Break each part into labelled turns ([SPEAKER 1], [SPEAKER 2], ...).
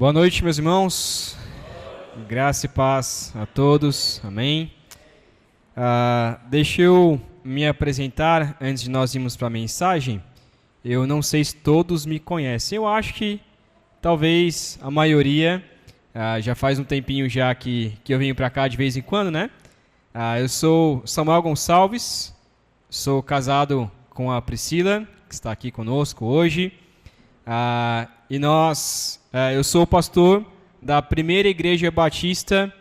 [SPEAKER 1] Boa noite, meus irmãos. Graça e paz a todos. Amém. Deixa eu me apresentar antes de nós irmos para a mensagem. Eu não sei se todos me conhecem. Eu acho que talvez a maioria. Já faz um tempinho já que eu venho para cá de vez em quando, né? Eu sou Samuel Gonçalves. Sou casado com a Priscila, que está aqui conosco hoje. Eu sou pastor da Primeira Igreja Batista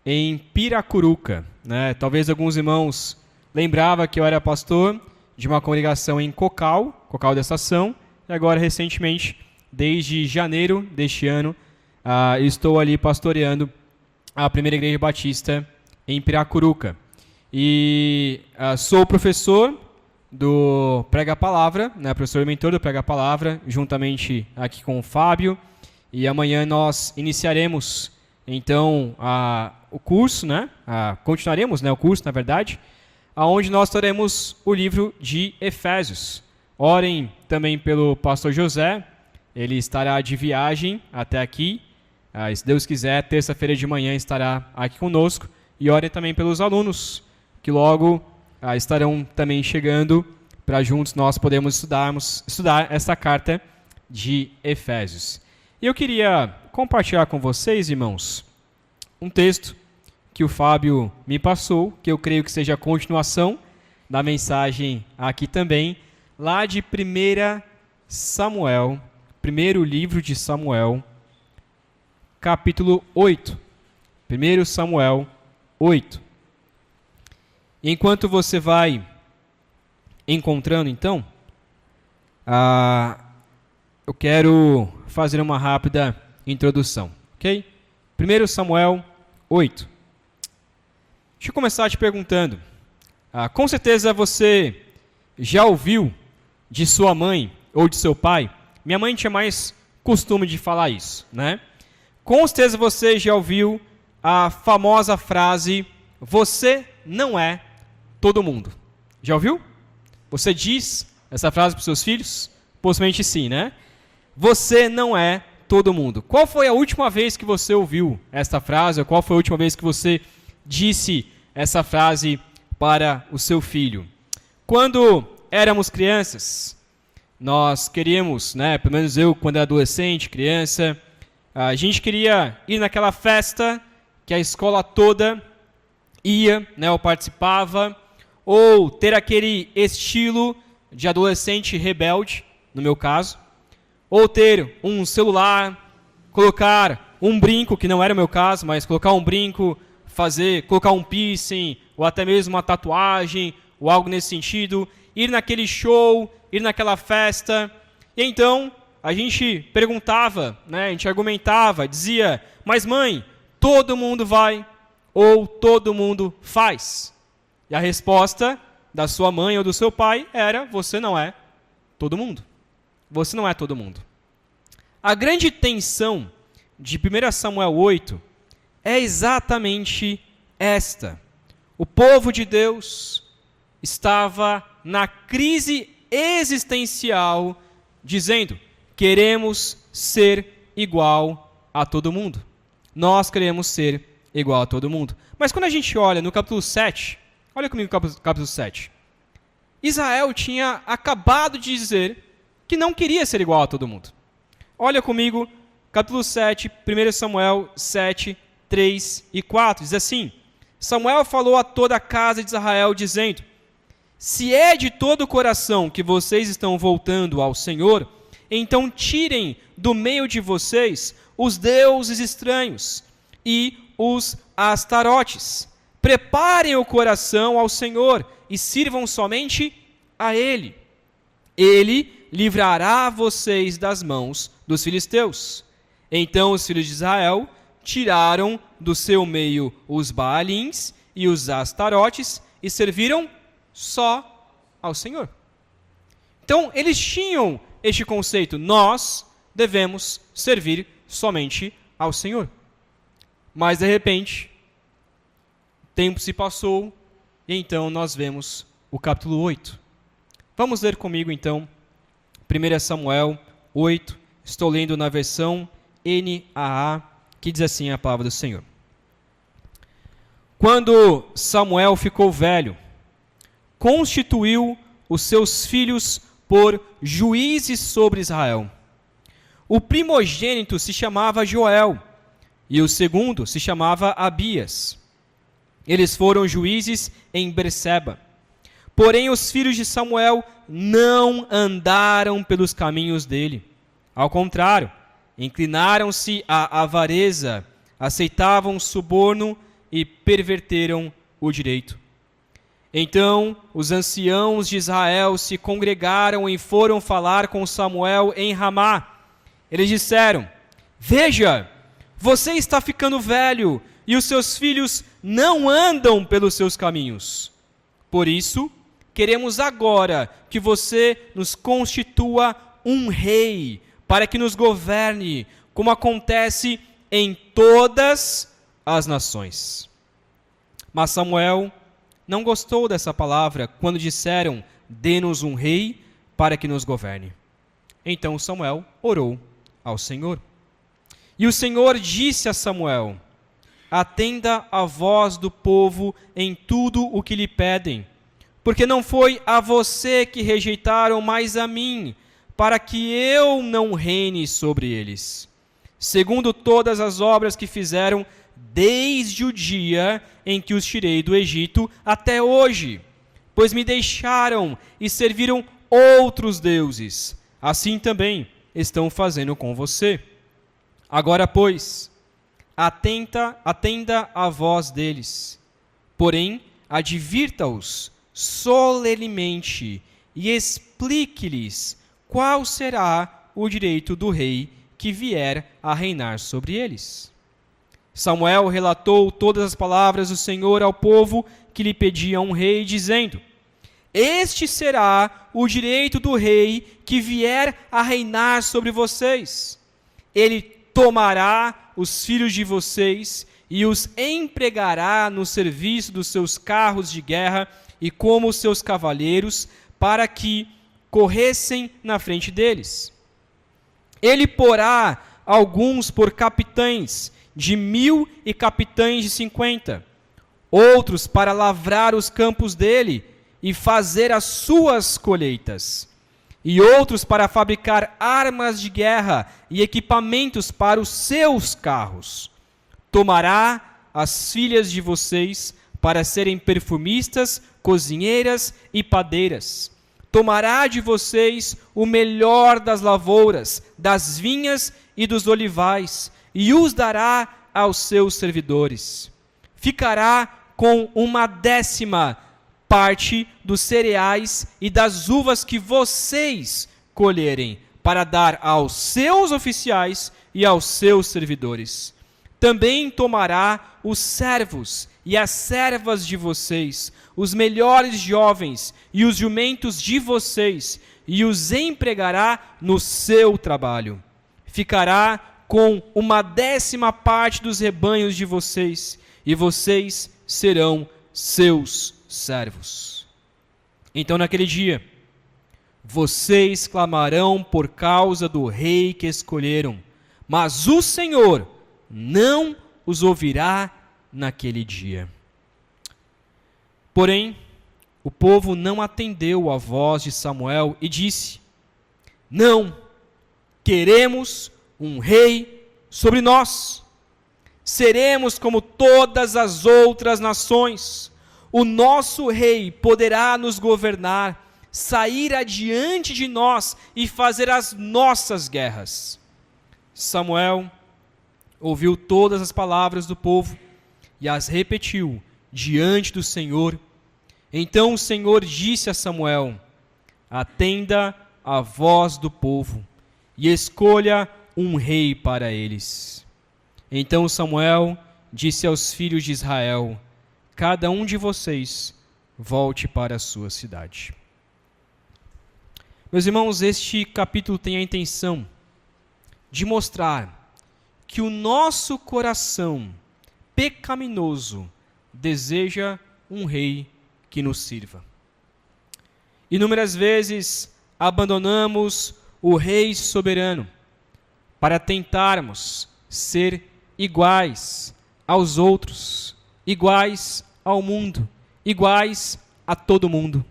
[SPEAKER 1] em Piracuruca, né? Talvez alguns irmãos lembravam que eu era pastor de uma congregação em Cocal da Estação, e agora recentemente, desde janeiro deste ano, estou ali pastoreando a Primeira Igreja Batista em Piracuruca. E sou professor do Prega a Palavra, né, professor e mentor do Prega a Palavra, juntamente aqui com o Fábio. E amanhã nós iniciaremos, então, o curso, né? Continuaremos, né, o curso, na verdade, onde nós teremos o livro de Efésios. Orem também pelo pastor José, ele estará de viagem até aqui. Se Deus quiser, terça-feira de manhã estará aqui conosco. E orem também pelos alunos, que logo estarão também chegando, para juntos nós podermos estudar essa carta de Efésios. E eu queria compartilhar com vocês, irmãos, um texto que o Fábio me passou, que eu creio que seja a continuação da mensagem aqui também, lá de 1 Samuel, primeiro livro de Samuel, capítulo 8. 1 Samuel 8. Enquanto você vai encontrando, então, eu quero fazer uma rápida introdução, ok? 1 Samuel 8. Deixa eu começar te perguntando. Com certeza você já ouviu de sua mãe ou de seu pai? Minha mãe tinha mais costume de falar isso, né? Com certeza você já ouviu a famosa frase: você não é todo mundo. Já ouviu? Você diz essa frase para os seus filhos? Possivelmente sim, né? Você não é todo mundo. Qual foi a última vez que você ouviu esta frase? Ou qual foi a última vez que você disse essa frase para o seu filho? Quando éramos crianças, nós queríamos, né? Pelo menos eu, quando era adolescente, criança, a gente queria ir naquela festa que a escola toda ia, né? Ou participava, ou ter aquele estilo de adolescente rebelde, no meu caso. Ou ter um celular, colocar um brinco, que não era o meu caso, mas colocar um brinco, colocar um piercing, ou até mesmo uma tatuagem, ou algo nesse sentido, ir naquele show, ir naquela festa. E então, a gente perguntava, né, a gente argumentava, dizia: mas mãe, todo mundo vai, ou todo mundo faz? E a resposta da sua mãe ou do seu pai era: você não é todo mundo. Você não é todo mundo. A grande tensão de 1 Samuel 8 é exatamente esta. O povo de Deus estava na crise existencial, dizendo: queremos ser igual a todo mundo. Nós queremos ser igual a todo mundo. Mas quando a gente olha no capítulo 7, olha comigo no capítulo 7. Israel tinha acabado de dizer que não queria ser igual a todo mundo. Olha comigo, capítulo 7, 1 Samuel 7, 3 e 4. Diz assim: Samuel falou a toda a casa de Israel, dizendo: se é de todo o coração que vocês estão voltando ao Senhor, então tirem do meio de vocês os deuses estranhos e os astarotes. Preparem o coração ao Senhor e sirvam somente a Ele. Ele livrará vocês das mãos dos filisteus. Então os filhos de Israel tiraram do seu meio os Baalins e os Astarotes e serviram só ao Senhor. Então eles tinham este conceito: nós devemos servir somente ao Senhor. Mas de repente, o tempo se passou e então nós vemos o capítulo 8. Vamos ler comigo então 1 Samuel 8, estou lendo na versão NAA, que diz assim a palavra do Senhor. Quando Samuel ficou velho, constituiu os seus filhos por juízes sobre Israel. O primogênito se chamava Joel, e o segundo se chamava Abias. Eles foram juízes em Berseba. Porém, os filhos de Samuel não andaram pelos caminhos dele. Ao contrário, inclinaram-se à avareza, aceitavam suborno e perverteram o direito. Então os anciãos de Israel se congregaram e foram falar com Samuel em Ramá. Eles disseram: Veja, você está ficando velho e os seus filhos não andam pelos seus caminhos. Por isso, queremos agora que você nos constitua um rei, para que nos governe, como acontece em todas as nações. Mas Samuel não gostou dessa palavra quando disseram: Dê-nos um rei para que nos governe. Então Samuel orou ao Senhor. E o Senhor disse a Samuel: Atenda a voz do povo em tudo o que lhe pedem, porque não foi a você que rejeitaram, mas a mim, para que eu não reine sobre eles, segundo todas as obras que fizeram desde o dia em que os tirei do Egito até hoje, pois me deixaram e serviram outros deuses. Assim também estão fazendo com você. Agora, pois, atenda à voz deles, porém advirta-os solenemente e explique-lhes qual será o direito do rei que vier a reinar sobre eles. Samuel relatou todas as palavras do Senhor ao povo que lhe pedia um rei, dizendo: Este será o direito do rei que vier a reinar sobre vocês. Ele tomará os filhos de vocês e os empregará no serviço dos seus carros de guerra e como seus cavaleiros, para que corressem na frente deles. Ele porá alguns por capitães de 1.000 e capitães de 50, outros para lavrar os campos dele e fazer as suas colheitas, e outros para fabricar armas de guerra e equipamentos para os seus carros. Tomará as filhas de vocês para serem perfumistas, cozinheiras e padeiras. Tomará de vocês o melhor das lavouras, das vinhas e dos olivais, e os dará aos seus servidores. Ficará com 1/10 parte dos cereais e das uvas que vocês colherem, para dar aos seus oficiais e aos seus servidores. Também tomará os servos e as servas de vocês, os melhores jovens e os jumentos de vocês, e os empregará no seu trabalho. Ficará com 1/10 parte dos rebanhos de vocês, e vocês serão seus servos. Então, naquele dia, vocês clamarão por causa do rei que escolheram, mas o Senhor não os ouvirá naquele dia. Porém, o povo não atendeu à voz de Samuel e disse: Não queremos um rei sobre nós. Seremos como todas as outras nações. O nosso rei poderá nos governar, sair adiante de nós e fazer as nossas guerras. Samuel ouviu todas as palavras do povo e as repetiu diante do Senhor. Então o Senhor disse a Samuel: Atenda à voz do povo e escolha um rei para eles. Então Samuel disse aos filhos de Israel: Cada um de vocês volte para a sua cidade. Meus irmãos, este capítulo tem a intenção de mostrar que o nosso coração pecaminoso deseja um rei que nos sirva. Inúmeras vezes abandonamos o rei soberano para tentarmos ser iguais aos outros, iguais ao mundo, iguais a todo mundo.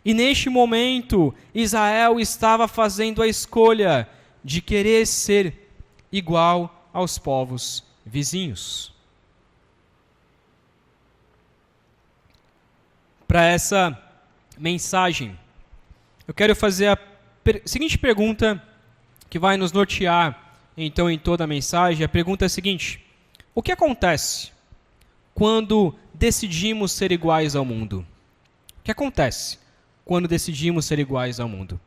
[SPEAKER 1] E neste momento, Israel estava fazendo a escolha de querer ser igual aos povos vizinhos. Para essa mensagem, eu quero fazer a seguinte pergunta que vai nos nortear, então, em toda a mensagem. A pergunta é a seguinte: o que acontece quando decidimos ser iguais ao mundo? O que acontece quando decidimos ser iguais ao mundo?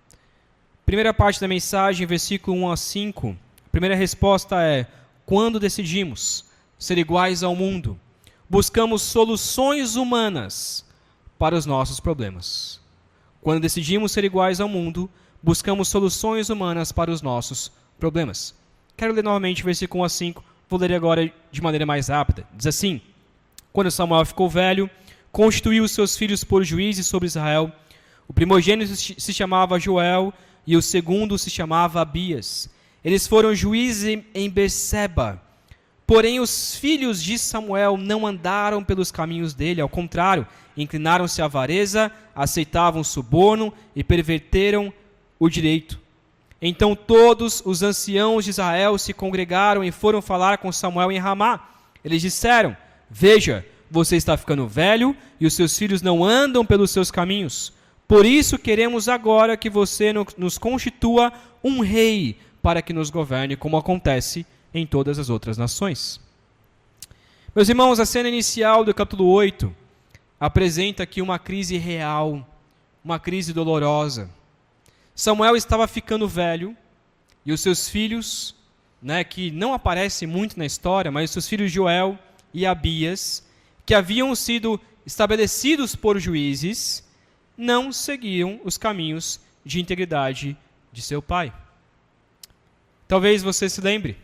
[SPEAKER 1] Primeira parte da mensagem, versículo 1 a 5, a primeira resposta é: quando decidimos ser iguais ao mundo, buscamos soluções humanas para os nossos problemas. Quando decidimos ser iguais ao mundo, buscamos soluções humanas para os nossos problemas. Quero ler novamente o versículo 1 a 5, vou ler agora de maneira mais rápida. Diz assim: quando Samuel ficou velho, constituiu os seus filhos por juízes sobre Israel. O primogênito se chamava Joel e o segundo se chamava Abias. Eles foram juízes em Berseba. Porém, os filhos de Samuel não andaram pelos caminhos dele, ao contrário, inclinaram-se à avareza, aceitavam suborno e perverteram o direito. Então todos os anciãos de Israel se congregaram e foram falar com Samuel em Ramá. Eles disseram: veja, você está ficando velho e os seus filhos não andam pelos seus caminhos. Por isso queremos agora que você nos constitua um rei para que nos governe, como acontece em todas as outras nações. Meus irmãos, a cena inicial do capítulo 8 apresenta aqui uma crise real, uma crise dolorosa. Samuel estava ficando velho e os seus filhos, que não aparecem muito na história, mas os seus filhos Joel e Abias, que haviam sido estabelecidos por juízes, não seguiam os caminhos de integridade de seu pai. Talvez você se lembre,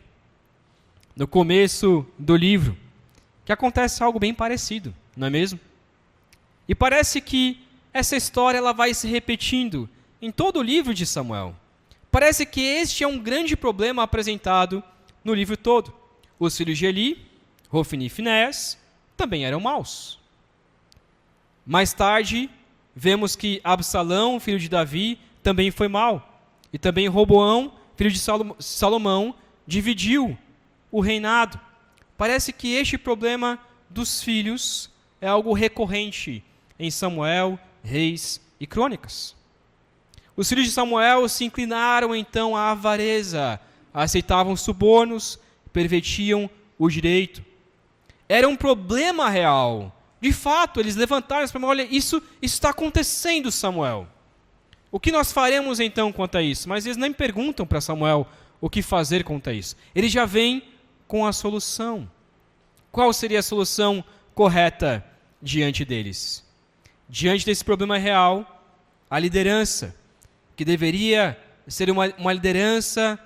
[SPEAKER 1] no começo do livro, que acontece algo bem parecido, não é mesmo? E parece que essa história ela vai se repetindo em todo o livro de Samuel. Parece que este é um grande problema apresentado no livro todo. Os filhos de Eli, Hofni e Finéias, também eram maus. Mais tarde, vemos que Absalão, filho de Davi, também foi mau. E também Roboão, filho de Salomão, dividiu o reinado. Parece que este problema dos filhos é algo recorrente em Samuel, Reis e Crônicas. Os filhos de Samuel se inclinaram então à avareza, aceitavam subornos, pervertiam o direito. Era um problema real. De fato, eles levantaram e falaram: olha, isso está acontecendo, Samuel. O que nós faremos então quanto a isso? Mas eles nem perguntam para Samuel o que fazer quanto a isso. Eles já vêm com a solução. Qual seria a solução correta diante deles? Diante desse problema real, a liderança, que deveria ser uma liderança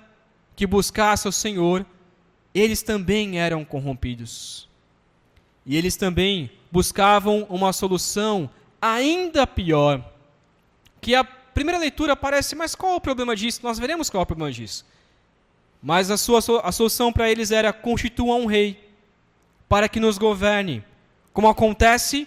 [SPEAKER 1] que buscasse o Senhor, eles também eram corrompidos. E eles também buscavam uma solução ainda pior, que a primeira leitura parece: mas qual é o problema disso? Nós veremos qual é o problema disso. Mas a solução para eles era: constitua um rei para que nos governe, como acontece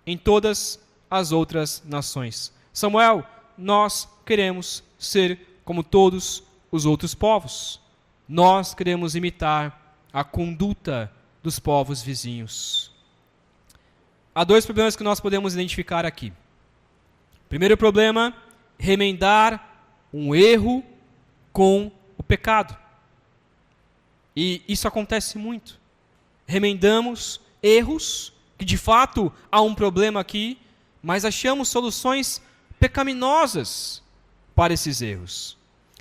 [SPEAKER 1] em todas as outras nações. Samuel, nós queremos ser como todos os outros povos. Nós queremos imitar a conduta dos povos vizinhos. Há dois problemas que nós podemos identificar aqui. Primeiro problema: remendar um erro com o pecado. E isso acontece muito. Remendamos erros, que de fato há um problema aqui, mas achamos soluções pecaminosas para esses erros.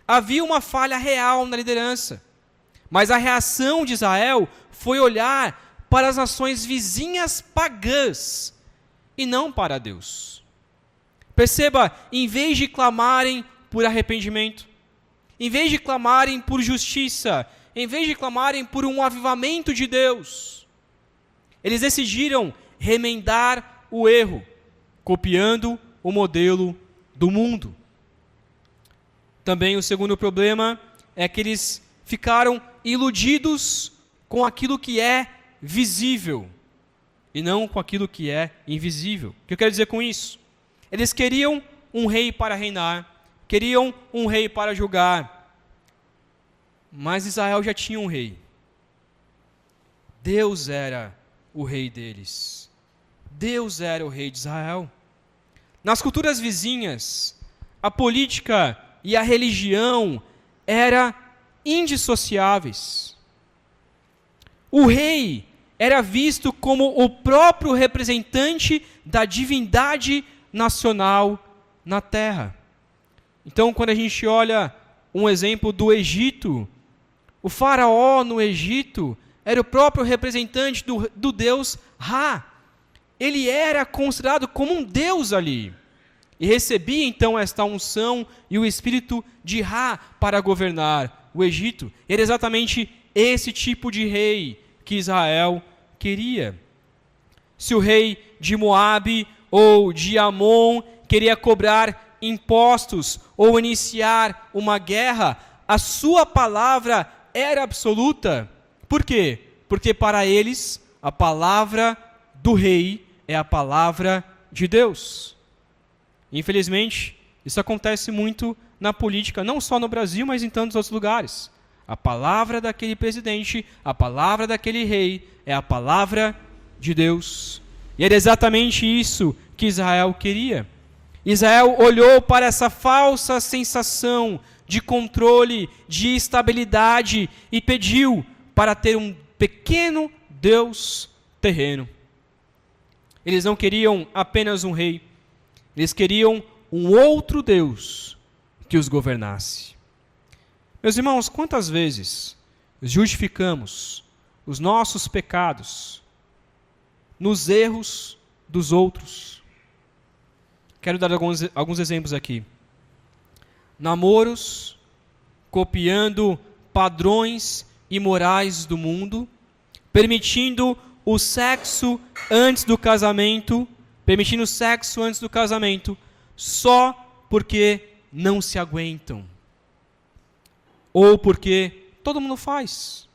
[SPEAKER 1] Havia uma falha real na liderança, mas a reação de Israel foi olhar para as nações vizinhas pagãs e não para Deus. Perceba, em vez de clamarem por arrependimento, em vez de clamarem por justiça, em vez de clamarem por um avivamento de Deus, eles decidiram remendar o erro, copiando o modelo do mundo. Também o segundo problema é que eles ficaram iludidos com aquilo que é visível e não com aquilo que é invisível. O que eu quero dizer com isso? Eles queriam um rei para reinar, queriam um rei para julgar, mas Israel já tinha um rei. Deus era o rei deles. Deus era o rei de Israel. Nas culturas vizinhas, a política e a religião eram indissociáveis. O rei era visto como o próprio representante da divindade nacional na terra. Então, quando a gente olha um exemplo do Egito, o faraó no Egito era o próprio representante do deus Ra. Ele era considerado como um deus ali. E recebia então esta unção e o espírito de Ra para governar o Egito. Era exatamente esse tipo de rei que Israel queria. Se o rei de Moabe ou de Amon queria cobrar impostos ou iniciar uma guerra, a sua palavra era absoluta. Por quê? Porque para eles a palavra do rei é a palavra de Deus. Infelizmente, isso acontece muito na política, não só no Brasil, mas em tantos outros lugares. A palavra daquele presidente, a palavra daquele rei é a palavra de Deus. E era exatamente isso que Israel queria. Israel olhou para essa falsa sensação de controle, de estabilidade e pediu para ter um pequeno Deus terreno. Eles não queriam apenas um rei, eles queriam um outro Deus que os governasse. Meus irmãos, quantas vezes justificamos os nossos pecados nos erros dos outros? Quero dar alguns exemplos aqui. Namoros copiando padrões imorais do mundo, permitindo o sexo antes do casamento, só porque não se aguentam. Ou porque todo mundo faz.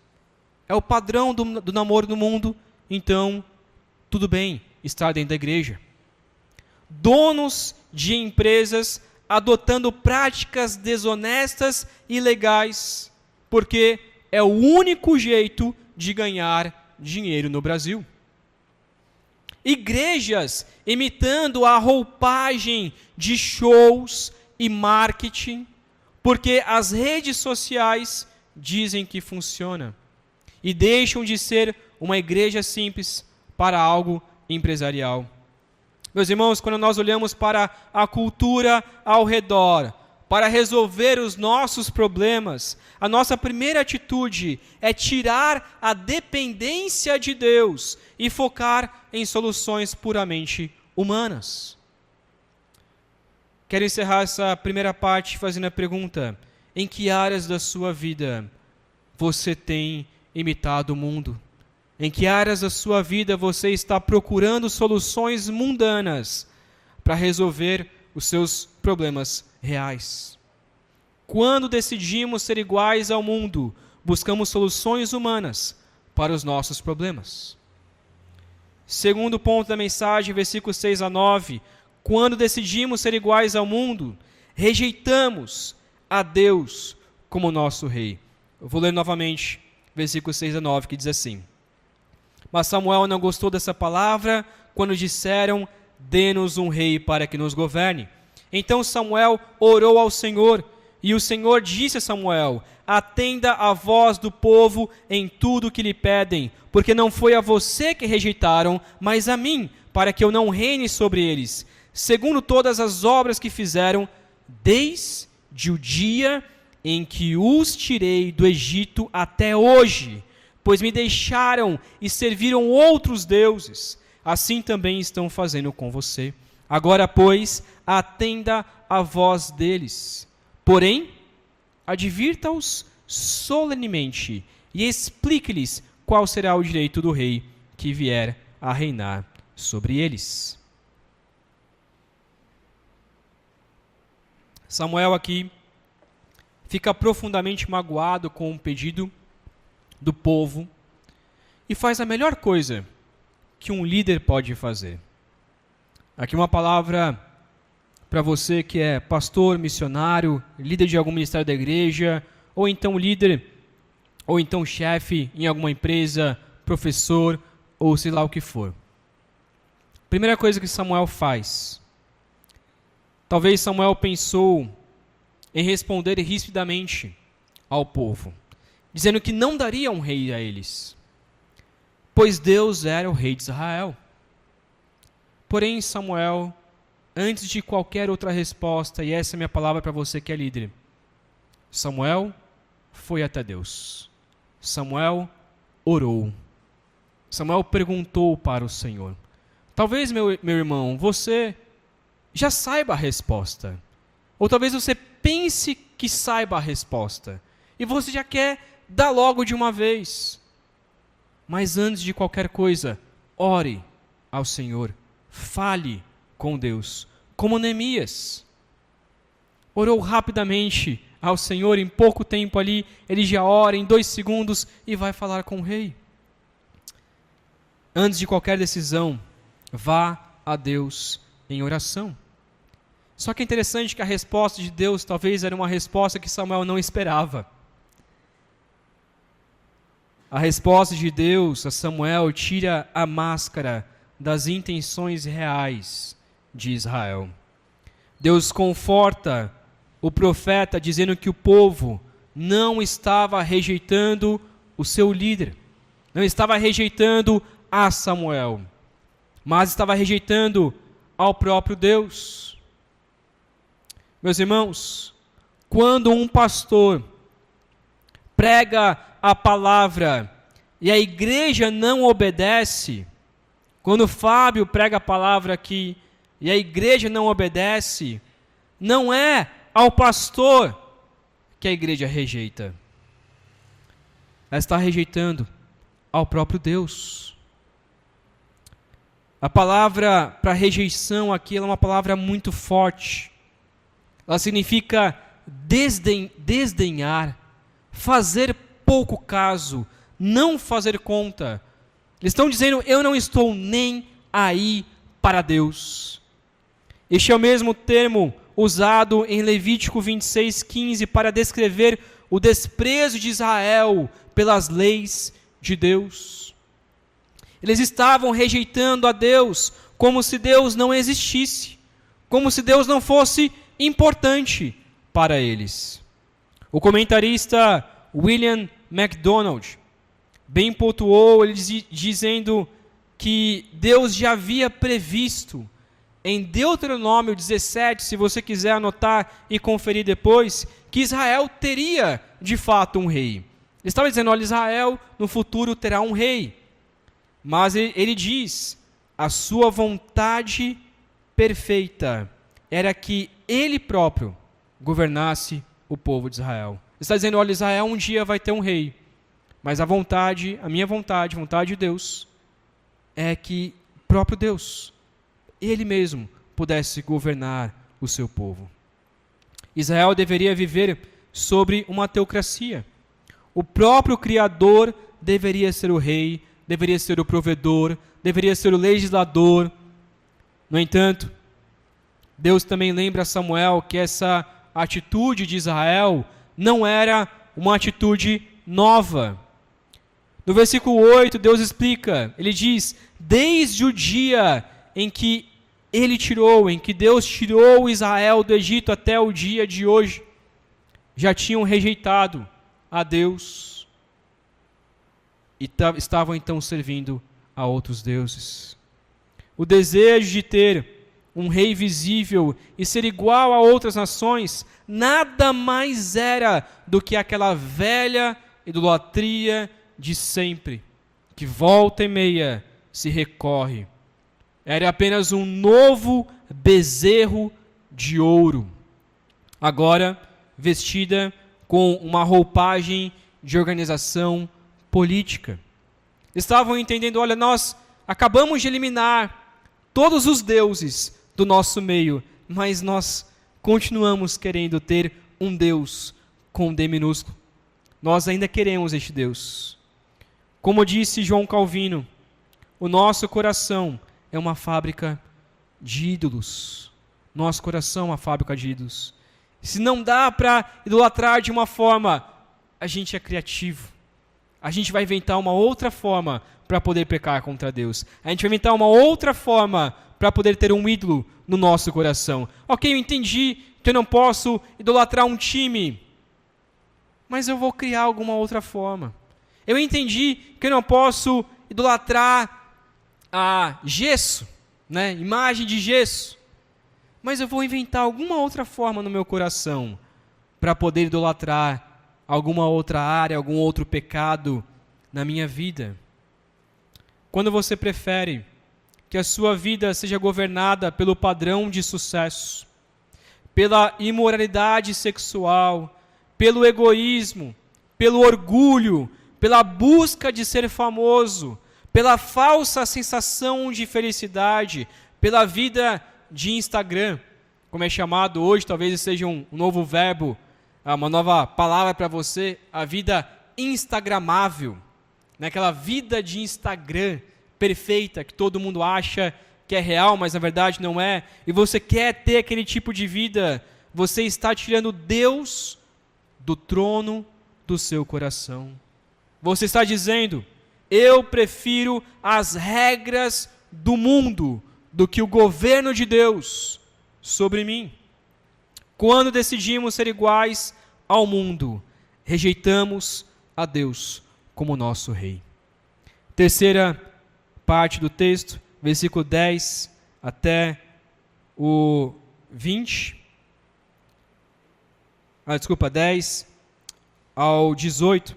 [SPEAKER 1] É o padrão do namoro no mundo, então tudo bem estar dentro da igreja. Donos de empresas adotando práticas desonestas e ilegais, porque é o único jeito de ganhar dinheiro no Brasil. Igrejas imitando a roupagem de shows e marketing, porque as redes sociais dizem que funciona, e deixam de ser uma igreja simples para algo empresarial. Meus irmãos, quando nós olhamos para a cultura ao redor, para resolver os nossos problemas, a nossa primeira atitude é tirar a dependência de Deus e focar em soluções puramente humanas. Quero encerrar essa primeira parte fazendo a pergunta: em que áreas da sua vida você tem imitado o mundo? Em que áreas da sua vida você está procurando soluções mundanas para resolver os seus problemas reais? Quando decidimos ser iguais ao mundo, buscamos soluções humanas para os nossos problemas. Segundo ponto da mensagem, versículos 6 a 9, quando decidimos ser iguais ao mundo, rejeitamos a Deus como nosso rei. Eu vou ler novamente, versículos 6 a 9, que diz assim: Mas Samuel não gostou dessa palavra quando disseram: dê-nos um rei para que nos governe. Então Samuel orou ao Senhor, e o Senhor disse a Samuel: atenda a voz do povo em tudo que lhe pedem, porque não foi a você que rejeitaram, mas a mim, para que eu não reine sobre eles, segundo todas as obras que fizeram, desde o dia em que os tirei do Egito até hoje, pois me deixaram e serviram outros deuses. Assim também estão fazendo com você. Agora, pois, atenda a voz deles. Porém, advirta-os solenemente e explique-lhes qual será o direito do rei que vier a reinar sobre eles. Samuel aqui fica profundamente magoado com o pedido do povo e faz a melhor coisa que um líder pode fazer. Aqui uma palavra para você que é pastor, missionário, líder de algum ministério da igreja, ou então líder, ou então chefe em alguma empresa, professor, ou sei lá o que for. Primeira coisa que Samuel faz. Talvez Samuel pensou em responder rispidamente ao povo, dizendo que não daria um rei a eles, pois Deus era o rei de Israel. Porém, Samuel, antes de qualquer outra resposta, e essa é a minha palavra para você que é líder, Samuel foi até Deus. Samuel orou. Samuel perguntou para o Senhor. Talvez, meu irmão, você já saiba a resposta. Ou talvez você pense que saiba a resposta. E você já quer dar logo de uma vez. Mas antes de qualquer coisa, ore ao Senhor. Fale com Deus. Como Neemias. Orou rapidamente ao Senhor, em pouco tempo ali, ele já ora em 2 segundos e vai falar com o rei. Antes de qualquer decisão, vá a Deus em oração. Só que é interessante que a resposta de Deus talvez era uma resposta que Samuel não esperava. A resposta de Deus a Samuel tira a máscara das intenções reais de Israel. Deus conforta o profeta dizendo que o povo não estava rejeitando o seu líder, não estava rejeitando a Samuel, mas estava rejeitando ao próprio Deus. Meus irmãos, quando um pastor prega a palavra e a igreja não obedece, quando o Fábio prega a palavra aqui e a igreja não obedece, não é ao pastor que a igreja rejeita. Ela está rejeitando ao próprio Deus. A palavra para rejeição aqui é uma palavra muito forte. Ela significa desdenhar, fazer pouco caso, não fazer conta. Eles estão dizendo, eu não estou nem aí para Deus. Este é o mesmo termo usado em Levítico 26:15 para descrever o desprezo de Israel pelas leis de Deus. Eles estavam rejeitando a Deus como se Deus não existisse, como se Deus não fosse importante para eles. O comentarista William MacDonald bem pontuou, ele dizendo que Deus já havia previsto em Deuteronômio 17, se você quiser anotar e conferir depois, que Israel teria de fato um rei. Ele estava dizendo, olha, Israel no futuro terá um rei. Mas ele diz, a sua vontade perfeita era que ele próprio governasse o povo de Israel. Ele está dizendo, olha, Israel um dia vai ter um rei. Mas a minha vontade, a vontade de Deus, é que o próprio Deus, Ele mesmo, pudesse governar o seu povo. Israel deveria viver sobre uma teocracia. O próprio Criador deveria ser o rei, deveria ser o provedor, deveria ser o legislador. No entanto, Deus também lembra a Samuel que essa atitude de Israel não era uma atitude nova. No versículo 8, Deus explica, ele diz, desde o dia em que Deus tirou Israel do Egito até o dia de hoje, já tinham rejeitado a Deus e estavam então servindo a outros deuses. O desejo de ter um rei visível e ser igual a outras nações, nada mais era do que aquela velha idolatria de sempre, que volta e meia se recorre. Era apenas um novo bezerro de ouro, agora vestida com uma roupagem de organização política. Estavam entendendo, olha, nós acabamos de eliminar todos os deuses do nosso meio, mas nós continuamos querendo ter um Deus com D minúsculo. Nós ainda queremos este Deus. Como disse João Calvino, o nosso coração é uma fábrica de ídolos. Nosso coração é uma fábrica de ídolos. Se não dá para idolatrar de uma forma, a gente é criativo. A gente vai inventar uma outra forma para poder pecar contra Deus. A gente vai inventar uma outra forma para poder ter um ídolo no nosso coração. Ok, eu entendi que eu não posso idolatrar um time, mas eu vou criar alguma outra forma. Eu entendi que eu não posso idolatrar gesso, né? Imagem de gesso, mas eu vou inventar alguma outra forma no meu coração para poder idolatrar alguma outra área, algum outro pecado na minha vida. Quando você prefere que a sua vida seja governada pelo padrão de sucesso, pela imoralidade sexual, pelo egoísmo, pelo orgulho, pela busca de ser famoso, pela falsa sensação de felicidade, pela vida de Instagram, como é chamado hoje, talvez seja um novo verbo, uma nova palavra para você, a vida instagramável, naquela vida de Instagram perfeita, que todo mundo acha que é real, mas na verdade não é, e você quer ter aquele tipo de vida, você está tirando Deus do trono do seu coração. Você está dizendo, eu prefiro as regras do mundo do que o governo de Deus sobre mim. Quando decidimos ser iguais ao mundo, rejeitamos a Deus como nosso Rei. Terceira parte do texto, versículo 10 até o 20. 10 ao 18.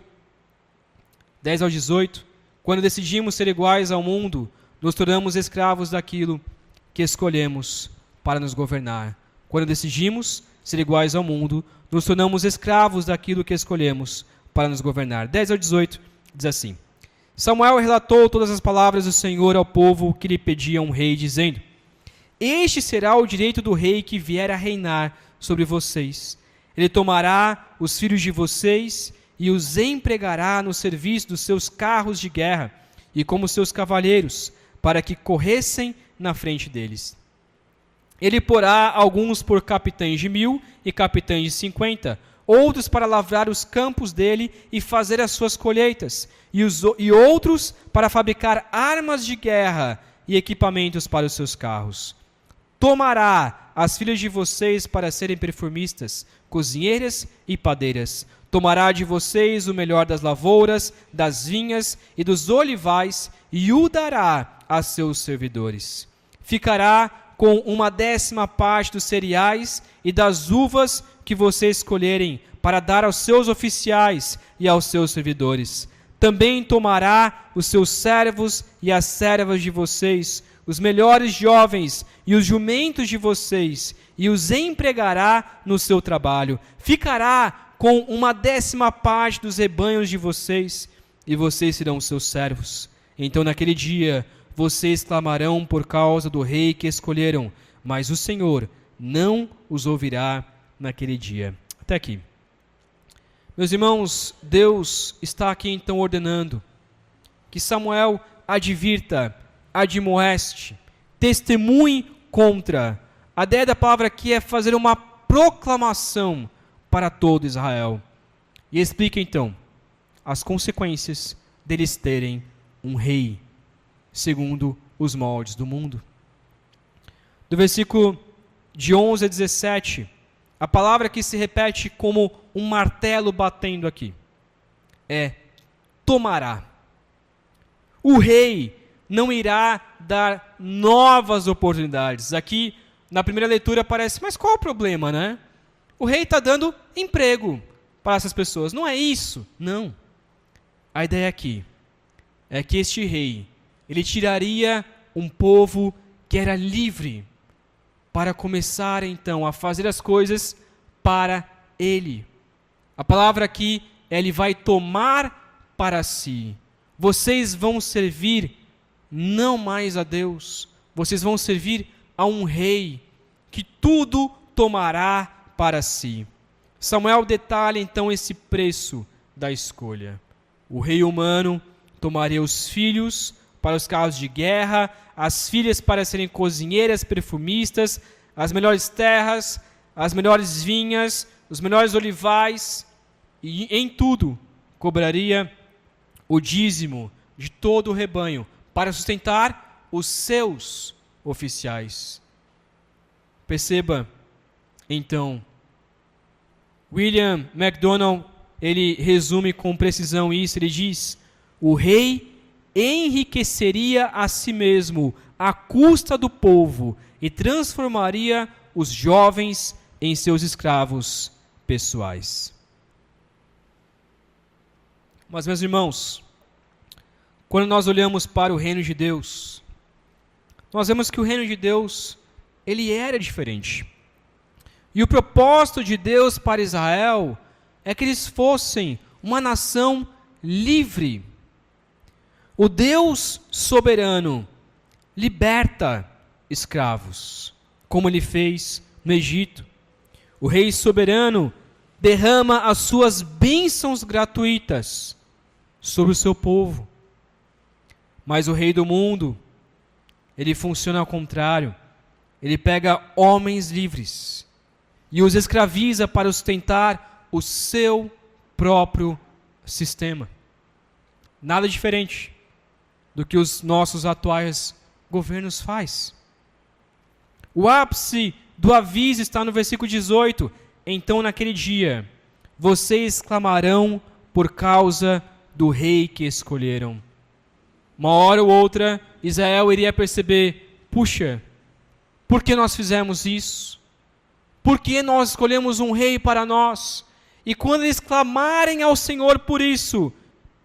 [SPEAKER 1] 10 ao 18. Quando decidimos ser iguais ao mundo, nos tornamos escravos daquilo que escolhemos para nos governar. Quando decidimos ser iguais ao mundo, nos tornamos escravos daquilo que escolhemos para nos governar. 10 ao 18 diz assim: Samuel relatou todas as palavras do Senhor ao povo que lhe pedia um rei, dizendo: Este será o direito do rei que vier a reinar sobre vocês. Ele tomará os filhos de vocês e os empregará no serviço dos seus carros de guerra e como seus cavaleiros, para que corressem na frente deles. Ele porá alguns por capitães de 1000 e capitães de 50, outros para lavrar os campos dele e fazer as suas colheitas, e outros para fabricar armas de guerra e equipamentos para os seus carros. Tomará as filhas de vocês para serem perfumistas, cozinheiras e padeiras. Tomará de vocês o melhor das lavouras, das vinhas e dos olivais, e o dará a seus servidores. Ficará com 1/10 parte dos cereais e das uvas que vocês escolherem, para dar aos seus oficiais e aos seus servidores. Também tomará os seus servos e as servas de vocês, os melhores jovens e os jumentos de vocês, e os empregará no seu trabalho. Ficará com 1/10 parte dos rebanhos de vocês, e vocês serão seus servos. Então naquele dia vocês clamarão por causa do rei que escolheram, mas o Senhor não os ouvirá naquele dia. Até aqui. Meus irmãos, Deus está aqui então ordenando que Samuel advirta, admoeste, testemunhe contra. A ideia da palavra aqui é fazer uma proclamação para todo Israel. E explica então as consequências deles terem um rei segundo os moldes do mundo. Do versículo de 11 a 17, a palavra que se repete como um martelo batendo aqui é tomará. O rei não irá dar novas oportunidades. Aqui, na primeira leitura, parece, mas qual o problema, né? O rei está dando emprego para essas pessoas. Não é isso, não. A ideia aqui é que este rei, ele tiraria um povo que era livre para começar então a fazer as coisas para ele. A palavra aqui é ele vai tomar para si. Vocês vão servir não mais a Deus, vocês vão servir a um rei que tudo tomará para si. Samuel detalha então esse preço da escolha. O rei humano tomaria os filhos para os carros de guerra, as filhas para serem cozinheiras, perfumistas, as melhores terras, as melhores vinhas, os melhores olivais, e em tudo cobraria o dízimo de todo o rebanho para sustentar os seus oficiais. Perceba, então, William MacDonald, ele resume com precisão isso, ele diz: o rei enriqueceria a si mesmo à custa do povo e transformaria os jovens em seus escravos pessoais. Mas, meus irmãos, quando nós olhamos para o reino de Deus, nós vemos que o reino de Deus, ele era diferente. E o propósito de Deus para Israel é que eles fossem uma nação livre. O Deus soberano liberta escravos, como ele fez no Egito. O rei soberano derrama as suas bênçãos gratuitas sobre o seu povo. Mas o rei do mundo, ele funciona ao contrário. Ele pega homens livres e os escraviza para sustentar o seu próprio sistema. Nada diferente do que os nossos atuais governos faz. O ápice do aviso está no versículo 18. Então, naquele dia, vocês clamarão por causa do rei que escolheram. Uma hora ou outra, Israel iria perceber: puxa, por que nós fizemos isso? Por que nós escolhemos um rei para nós? E quando eles clamarem ao Senhor por isso,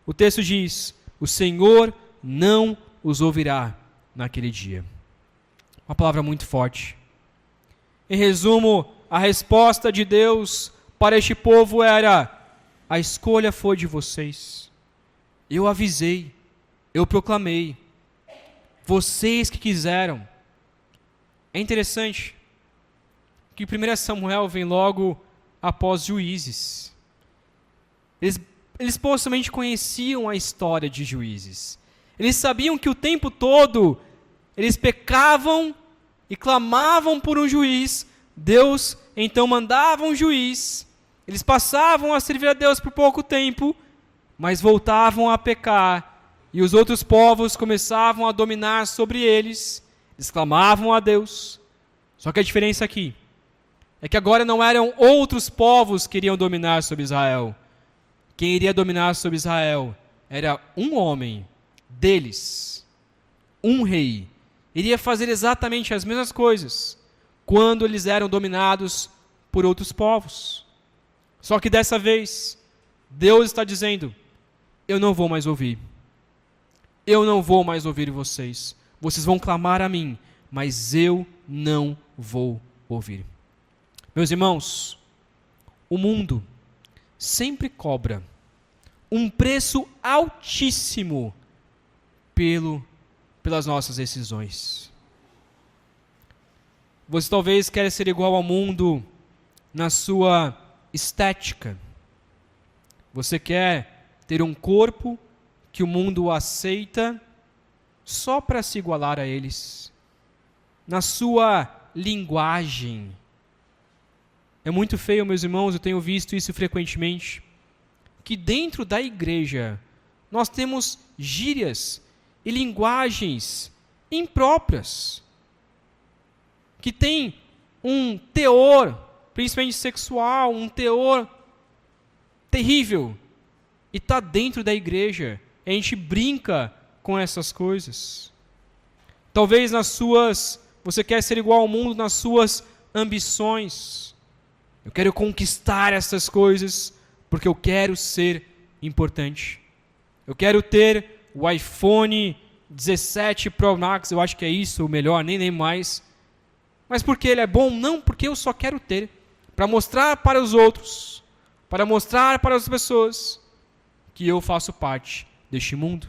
[SPEAKER 1] o texto diz: o Senhor não os ouvirá naquele dia. Uma palavra muito forte. Em resumo, a resposta de Deus para este povo era: a escolha foi de vocês. Eu avisei, eu proclamei. Vocês que quiseram. É interessante que 1 Samuel vem logo após Juízes. Eles possivelmente conheciam a história de Juízes. Eles sabiam que o tempo todo eles pecavam e clamavam por um juiz. Deus então mandava um juiz. Eles passavam a servir a Deus por pouco tempo, mas voltavam a pecar. E os outros povos começavam a dominar sobre eles. Eles clamavam a Deus. Só que a diferença aqui é que agora não eram outros povos que iriam dominar sobre Israel. Quem iria dominar sobre Israel era um homem deles, um rei. Iria fazer exatamente as mesmas coisas quando eles eram dominados por outros povos. Só que dessa vez, Deus está dizendo: eu não vou mais ouvir. Eu não vou mais ouvir vocês. Vocês vão clamar a mim, mas eu não vou ouvir. Meus irmãos, o mundo sempre cobra um preço altíssimo pelas nossas decisões. Você talvez queira ser igual ao mundo na sua estética. Você quer ter um corpo que o mundo aceita só para se igualar a eles. Na sua linguagem. É muito feio, meus irmãos, eu tenho visto isso frequentemente, que dentro da igreja nós temos gírias e linguagens impróprias, que tem um teor, principalmente sexual, um teor terrível, e está dentro da igreja. A gente brinca com essas coisas. Talvez você quer ser igual ao mundo nas suas ambições. Eu quero conquistar essas coisas porque eu quero ser importante. Eu quero ter o iPhone 17 Pro Max, eu acho que é isso, o melhor, nem lembro mais. Mas porque ele é bom? Não, porque eu só quero ter. Para mostrar para os outros, para mostrar para as pessoas que eu faço parte deste mundo,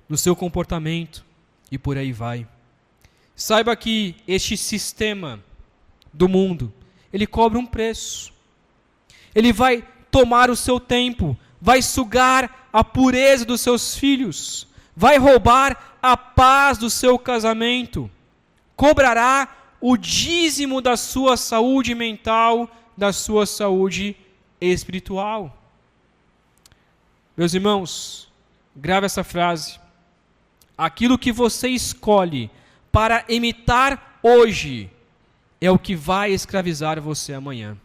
[SPEAKER 1] no seu comportamento e por aí vai. Saiba que este sistema do mundo, ele cobra um preço. Ele vai tomar o seu tempo, vai sugar a pureza dos seus filhos, vai roubar a paz do seu casamento, cobrará o dízimo da sua saúde mental, da sua saúde espiritual. Meus irmãos, grave essa frase. Aquilo que você escolhe para imitar hoje é o que vai escravizar você amanhã.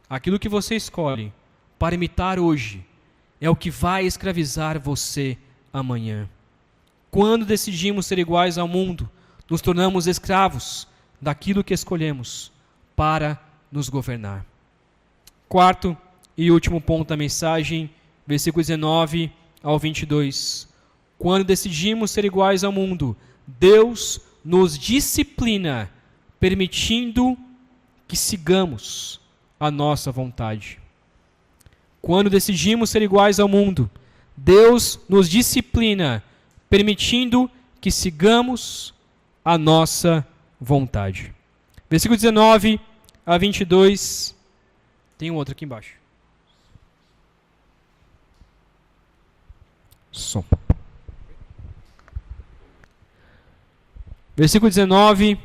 [SPEAKER 1] Aquilo que você escolhe para imitar hoje é o que vai escravizar você amanhã. Quando decidimos ser iguais ao mundo, nos tornamos escravos daquilo que escolhemos para nos governar. Quarto e último ponto da mensagem, versículo 19 ao 22. Quando decidimos ser iguais ao mundo, Deus nos disciplina, permitindo que sigamos a nossa vontade. Quando decidimos ser iguais ao mundo, Deus nos disciplina, permitindo que sigamos a nossa vontade. Versículo 19 a 22. Tem um outro aqui embaixo. Som. Versículo 19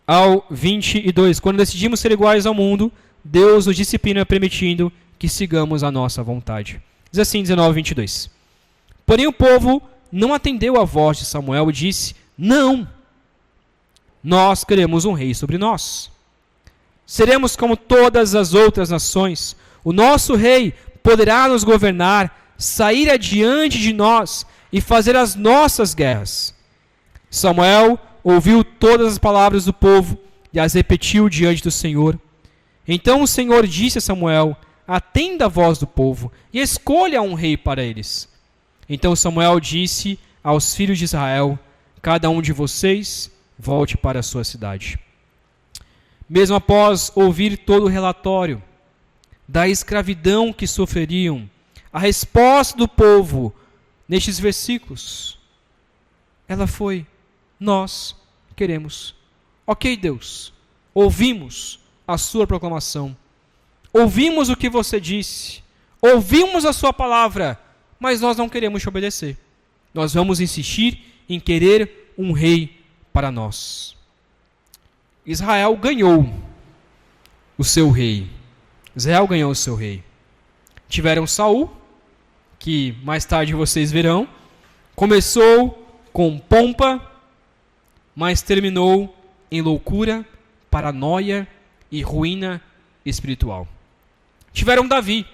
[SPEAKER 1] ao 22. Quando decidimos ser iguais ao mundo, Deus nos disciplina permitindo que sigamos a nossa vontade. Diz assim, 19 e 22. Porém o povo não atendeu à voz de Samuel e disse: não, nós queremos um rei sobre nós. Seremos como todas as outras nações. O nosso rei poderá nos governar, sair adiante de nós e fazer as nossas guerras. Samuel ouviu todas as palavras do povo e as repetiu diante do Senhor. Então o Senhor disse a Samuel: atenda a voz do povo e escolha um rei para eles. Então Samuel disse aos filhos de Israel: cada um de vocês volte para a sua cidade. Mesmo após ouvir todo o relatório da escravidão que sofreriam, a resposta do povo nestes versículos, ela foi: nós queremos. Ok, Deus, ouvimos a sua proclamação, ouvimos o que você disse, ouvimos a sua palavra, mas nós não queremos te obedecer. Nós vamos insistir em querer um rei para nós. Israel ganhou o seu rei. Israel ganhou o seu rei. Tiveram Saul, que mais tarde vocês verão, começou com pompa, mas terminou em loucura, paranoia e ruína espiritual. Tiveram Davi,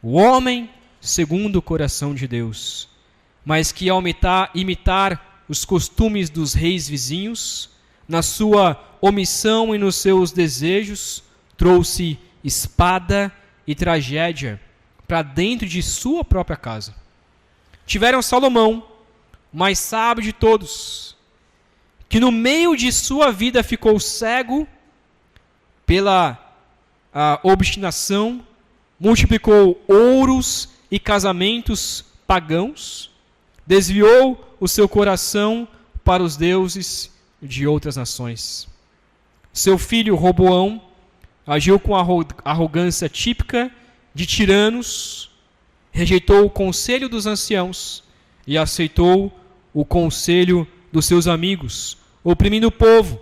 [SPEAKER 1] o homem segundo o coração de Deus, mas que ao imitar os costumes dos reis vizinhos, na sua omissão e nos seus desejos, trouxe espada e tragédia para dentro de sua própria casa. Tiveram Salomão, o mais sábio de todos, que no meio de sua vida ficou cego pela obstinação, multiplicou ouros e casamentos pagãos, desviou o seu coração para os deuses de outras nações. Seu filho Roboão agiu com a arrogância típica de tiranos, rejeitou o conselho dos anciãos e aceitou o conselho dos seus amigos, oprimindo o povo,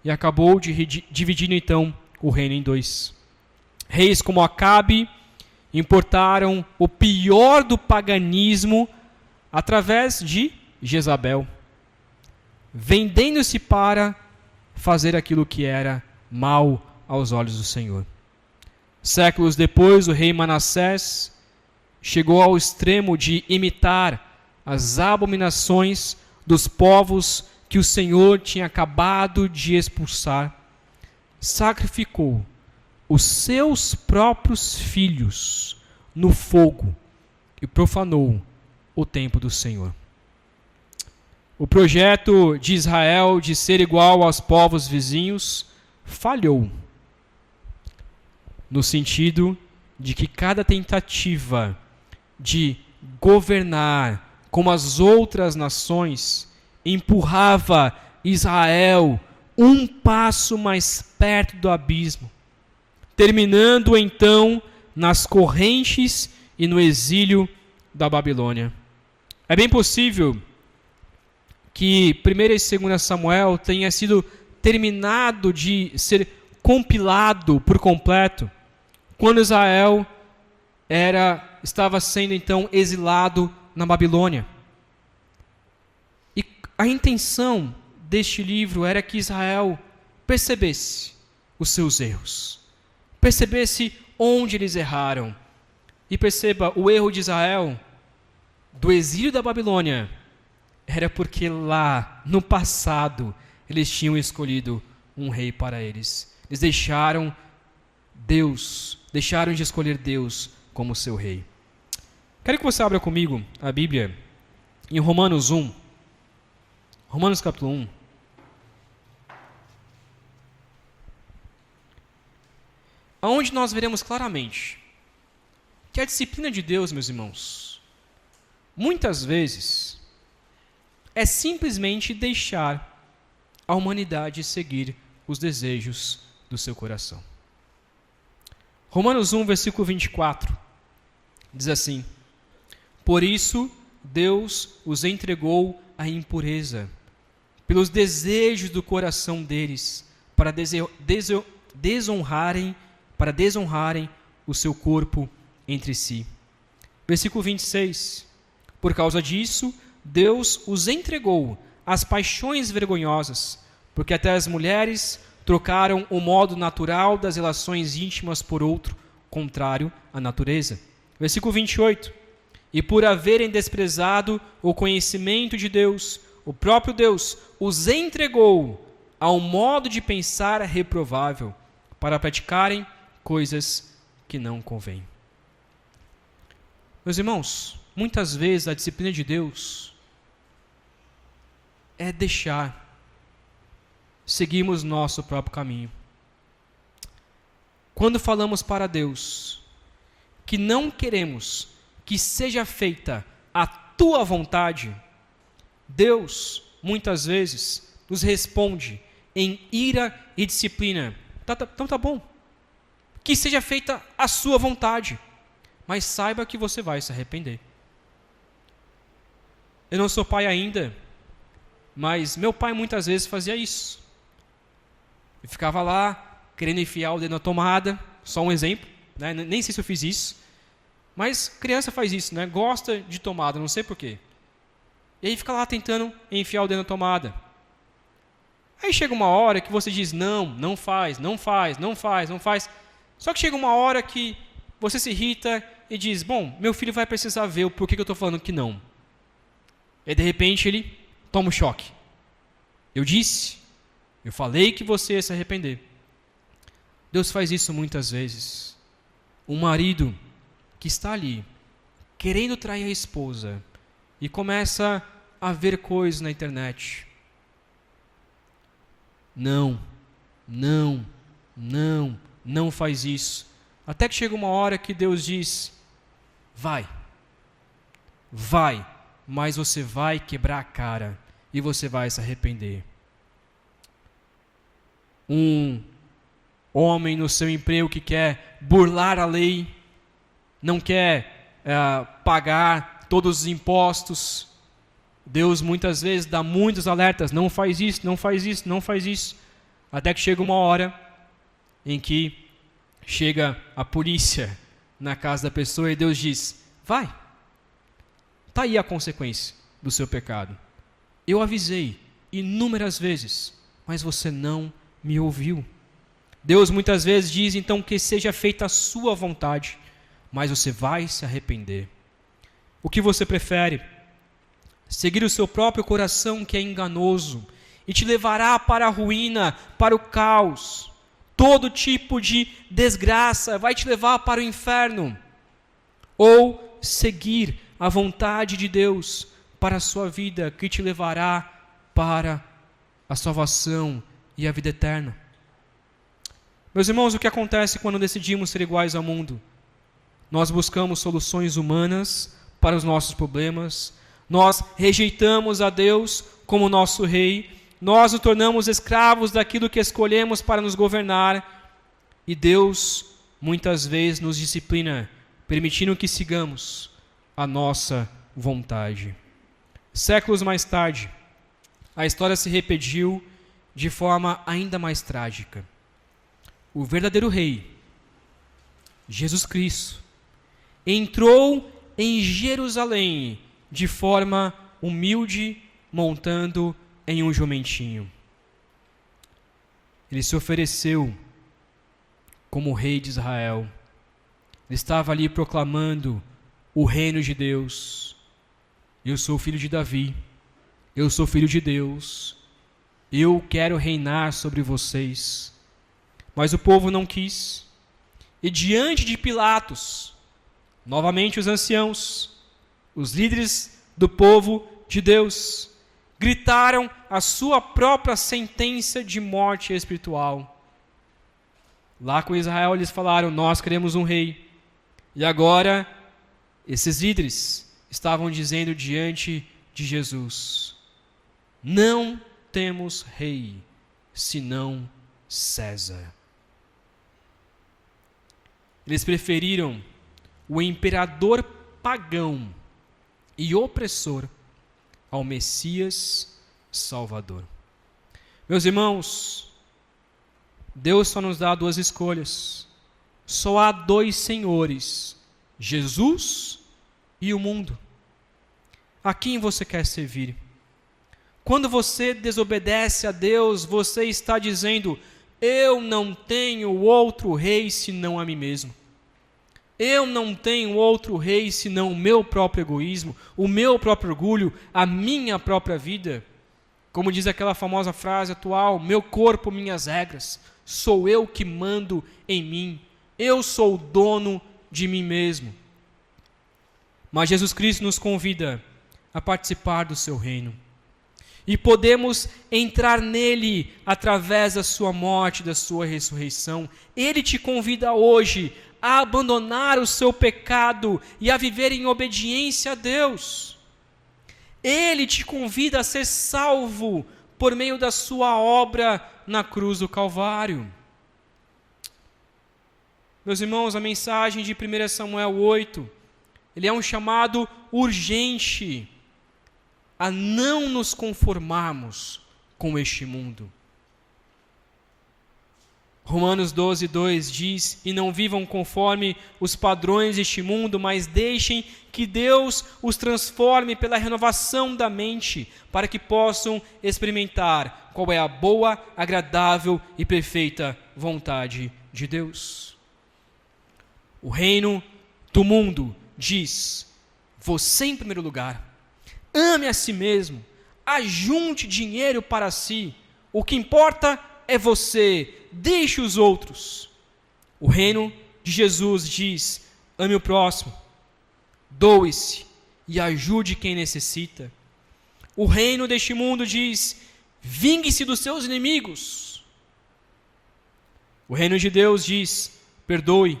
[SPEAKER 1] e acabou dividindo então o reino em dois. Reis como Acabe importaram o pior do paganismo através de Jezabel, vendendo-se para fazer aquilo que era mal aos olhos do Senhor. Séculos depois, o rei Manassés chegou ao extremo de imitar as abominações dos povos que o Senhor tinha acabado de expulsar. Sacrificou os seus próprios filhos no fogo e profanou o templo do Senhor. O projeto de Israel de ser igual aos povos vizinhos falhou, no sentido de que cada tentativa de governar como as outras nações empurrava Israel um passo mais perto do abismo, terminando então nas correntes e no exílio da Babilônia. É bem possível que 1 e 2 Samuel tenha sido terminado de ser compilado por completo quando Israel estava sendo então exilado na Babilônia. E a intenção deste livro era que Israel percebesse os seus erros, percebesse onde eles erraram. E perceba, o erro de Israel do exílio da Babilônia era porque lá, no passado, eles tinham escolhido um rei para eles. Eles deixaram de escolher Deus como seu rei. Quero que você abra comigo a Bíblia em Romanos 1. Romanos capítulo 1. Onde nós veremos claramente que a disciplina de Deus, meus irmãos, muitas vezes é simplesmente deixar a humanidade seguir os desejos do seu coração. Romanos 1, versículo 24, diz assim: por isso Deus os entregou à impureza, pelos desejos do coração deles, para desonrarem o seu corpo entre si. Versículo 26, por causa disso, Deus os entregou às paixões vergonhosas, porque até as mulheres trocaram o modo natural das relações íntimas por outro, contrário à natureza. Versículo 28, e por haverem desprezado o conhecimento de Deus, o próprio Deus os entregou ao modo de pensar reprovável, para praticarem coisas que não convêm. Meus irmãos, muitas vezes a disciplina de Deus é deixar seguirmos nosso próprio caminho. Quando falamos para Deus que não queremos que seja feita a tua vontade, Deus, muitas vezes, nos responde em ira e disciplina. Então tá bom, que seja feita a sua vontade, mas saiba que você vai se arrepender. Eu não sou pai ainda, mas meu pai muitas vezes fazia isso. Eu ficava lá, querendo enfiar o dedo na tomada, só um exemplo, né? Nem sei se eu fiz isso, mas criança faz isso, né? Gosta de tomada, não sei porquê. E aí fica lá tentando enfiar o dedo na tomada. Aí chega uma hora que você diz, não faz. Só que chega uma hora que você se irrita e diz, bom, meu filho vai precisar ver o porquê que eu estou falando que não. E de repente ele toma um choque. Eu falei que você ia se arrepender. Deus faz isso muitas vezes. Um marido que está ali, querendo trair a esposa, e começa a ver coisas na internet. Não faz isso. Até que chega uma hora que Deus diz, vai, mas você vai quebrar a cara e você vai se arrepender. Um homem no seu emprego que quer burlar a lei, não quer pagar todos os impostos, Deus muitas vezes dá muitos alertas, não faz isso, até que chega uma hora em que chega a polícia na casa da pessoa e Deus diz, vai, está aí a consequência do seu pecado. Eu avisei inúmeras vezes, mas você não me ouviu. Deus muitas vezes diz então que seja feita a sua vontade, mas você vai se arrepender. O que você prefere? Seguir o seu próprio coração, que é enganoso e te levará para a ruína, para o caos, todo tipo de desgraça, vai te levar para o inferno. Ou seguir a vontade de Deus para a sua vida, que te levará para a salvação e a vida eterna. Meus irmãos, o que acontece quando decidimos ser iguais ao mundo? Nós buscamos soluções humanas para os nossos problemas, nós rejeitamos a Deus como nosso rei, nós nos tornamos escravos daquilo que escolhemos para nos governar, e Deus muitas vezes nos disciplina, permitindo que sigamos a nossa vontade. Séculos mais tarde, a história se repetiu de forma ainda mais trágica. O verdadeiro rei, Jesus Cristo, entrou em Jerusalém de forma humilde, montando em um jumentinho. Ele se ofereceu como rei de Israel. Ele estava ali proclamando o reino de Deus. Eu sou filho de Davi. Eu sou filho de Deus. Eu quero reinar sobre vocês. Mas o povo não quis. E diante de Pilatos, novamente os anciãos, os líderes do povo de Deus, gritaram a sua própria sentença de morte espiritual. Lá com Israel eles falaram: nós queremos um rei. E agora esses líderes estavam dizendo diante de Jesus: não temos rei, senão César. Eles preferiram o imperador pagão e opressor ao Messias Salvador. Meus irmãos, Deus só nos dá duas escolhas. Só há dois senhores, Jesus e o mundo. A quem você quer servir? Quando você desobedece a Deus, você está dizendo: eu não tenho outro rei senão a mim mesmo. Eu não tenho outro rei senão o meu próprio egoísmo, o meu próprio orgulho, a minha própria vida. Como diz aquela famosa frase atual: meu corpo, minhas regras. Sou eu que mando em mim. Eu sou o dono de mim mesmo. Mas Jesus Cristo nos convida a participar do seu reino. E podemos entrar nele através da sua morte, da sua ressurreição. Ele te convida hoje a abandonar o seu pecado e a viver em obediência a Deus. Ele te convida a ser salvo por meio da sua obra na cruz do Calvário. Meus irmãos, a mensagem de 1 Samuel 8, ele é um chamado urgente a não nos conformarmos com este mundo. Romanos 12:2 diz: e não vivam conforme os padrões deste mundo, mas deixem que Deus os transforme pela renovação da mente, para que possam experimentar qual é a boa, agradável e perfeita vontade de Deus. O reino do mundo diz: você em primeiro lugar, ame a si mesmo, ajunte dinheiro para si, o que importa é você, deixe os outros. O reino de Jesus diz: ame o próximo, doe-se e ajude quem necessita. O reino deste mundo diz: vingue-se dos seus inimigos. O reino de Deus diz: perdoe,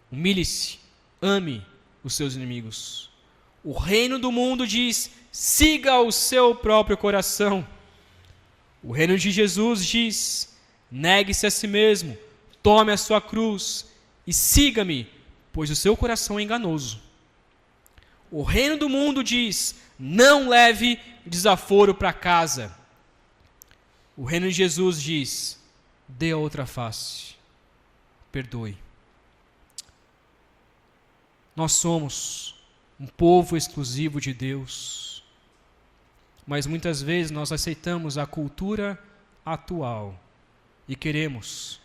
[SPEAKER 1] humilhe-se, ame os seus inimigos. O reino do mundo diz: siga o seu próprio coração. O reino de Jesus diz: negue-se a si mesmo, tome a sua cruz e siga-me, pois o seu coração é enganoso. O reino do mundo diz: não leve desaforo para casa. O reino de Jesus diz: dê a outra face, perdoe. Nós somos um povo exclusivo de Deus, mas muitas vezes nós aceitamos a cultura atual e queremos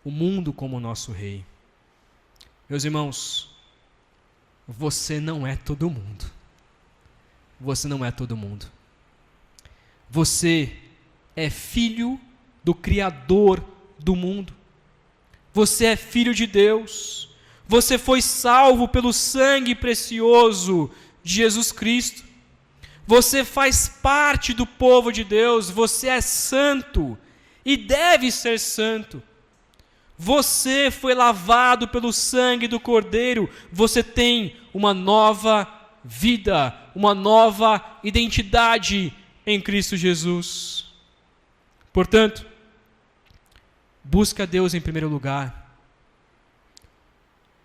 [SPEAKER 1] o mundo como nosso rei. Meus irmãos, você não é todo mundo. Você não é todo mundo. Você é filho do Criador do mundo. Você é filho de Deus. Você foi salvo pelo sangue precioso de Jesus Cristo. Você faz parte do povo de Deus. Você é santo e deve ser santo. Você foi lavado pelo sangue do Cordeiro. Você tem uma nova vida, uma nova identidade em Cristo Jesus. Portanto, busca Deus em primeiro lugar.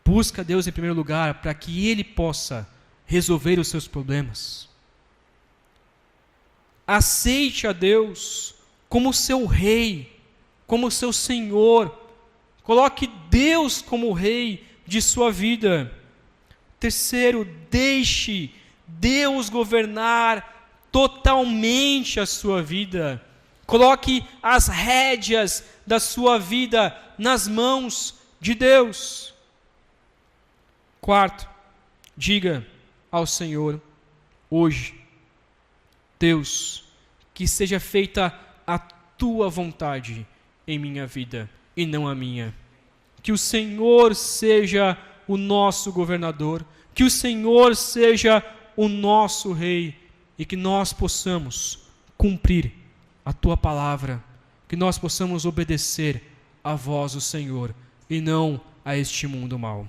[SPEAKER 1] Busca Deus em primeiro lugar para que Ele possa resolver os seus problemas. Aceite a Deus como seu rei, como seu Senhor. Coloque Deus como rei de sua vida. Terceiro, deixe Deus governar totalmente a sua vida. Coloque as rédeas da sua vida nas mãos de Deus. Quarto, diga ao Senhor hoje: Deus, que seja feita a tua vontade em minha vida e não a minha. Que o Senhor seja o nosso governador, que o Senhor seja o nosso rei e que nós possamos cumprir a tua palavra, que nós possamos obedecer à voz do Senhor e não a este mundo mau.